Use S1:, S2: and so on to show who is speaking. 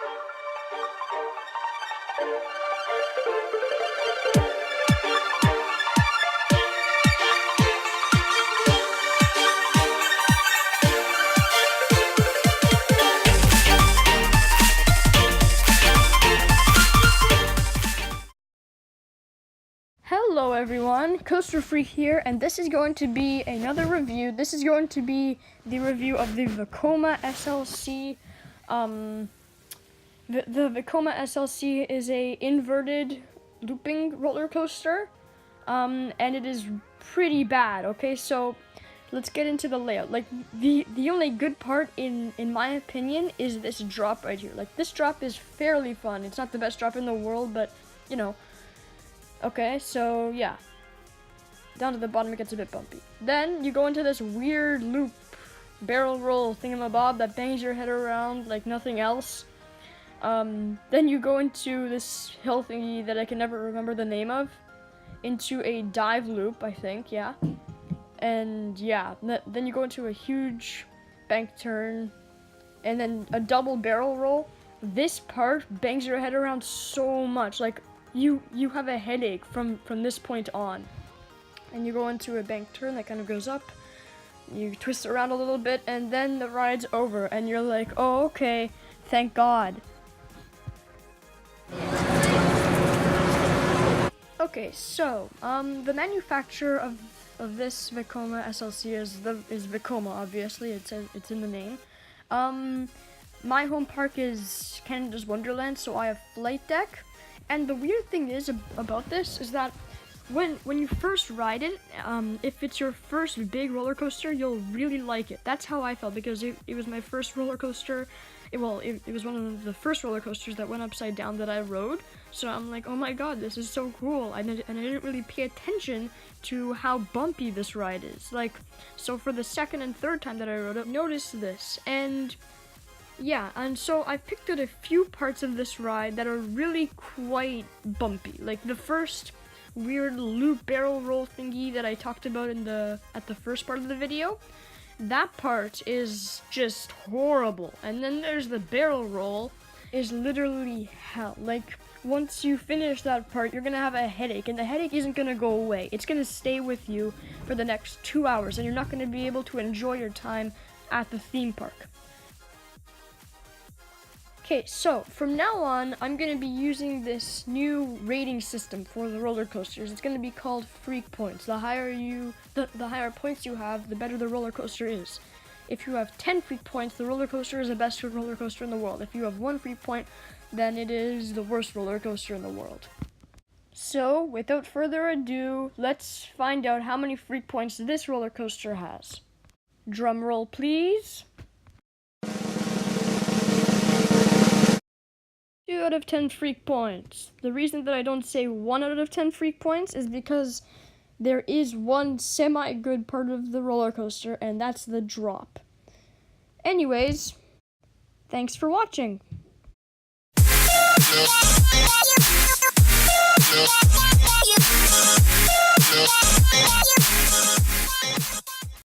S1: Hello everyone, Coaster Freak here, and this is going to be another review. This is going to be the review of the Vekoma SLC. The Vekoma SLC is a inverted looping roller coaster, and it is pretty bad. Okay, so let's get into the layout. Like the only good part in my opinion is this drop right here. Like this drop is fairly fun. It's not the best drop in the world, but you know. Okay, so yeah, down to the bottom it gets a bit bumpy. Then you go into this weird loop barrel roll thingamabob that bangs your head around like nothing else. Then you go into this hill thingy that I can never remember the name of, into a dive loop, I think, yeah. And yeah, then you go into a huge bank turn, and then a double barrel roll. This part bangs your head around so much, like you have a headache from this point on. And you go into a bank turn that kind of goes up, you twist around a little bit, and then the ride's over, and you're like, oh, okay, thank God. Okay, so the manufacturer of this Vekoma SLC is Vekoma, obviously. It's in the name. My home park is Canada's Wonderland, so I have Flight Deck. And the weird thing is about this is that when you first ride it, if it's your first big roller coaster, you'll really like it. That's how I felt, because it was my first roller coaster. It was one of the first roller coasters that went upside down that I rode. So I'm like, oh my god, this is so cool. And I didn't really pay attention to how bumpy this ride is. Like, so for the second and third time that I rode it, I noticed this. And yeah, and so I picked out a few parts of this ride that are really quite bumpy. Like the first weird loop barrel roll thingy that I talked about at the first part of the video. That part is just horrible. And then there's the barrel roll, is literally hell. Like once you finish that part, you're gonna have a headache, and the headache isn't gonna go away. It's gonna stay with you for the next 2 hours, and you're not gonna be able to enjoy your time at the theme park. Okay, so from now on, I'm going to be using this new rating system for the roller coasters. It's going to be called Freak Points. The higher points you have, the better the roller coaster is. If you have 10 Freak Points, the roller coaster is the best roller coaster in the world. If you have 1 Freak Point, then it is the worst roller coaster in the world. So, without further ado, let's find out how many Freak Points this roller coaster has. Drum roll, please. 2 out of 10 Freak Points. The reason that I don't say 1 out of 10 Freak Points is because there is one semi-good part of the roller coaster, and that's the drop. Anyways, thanks for watching.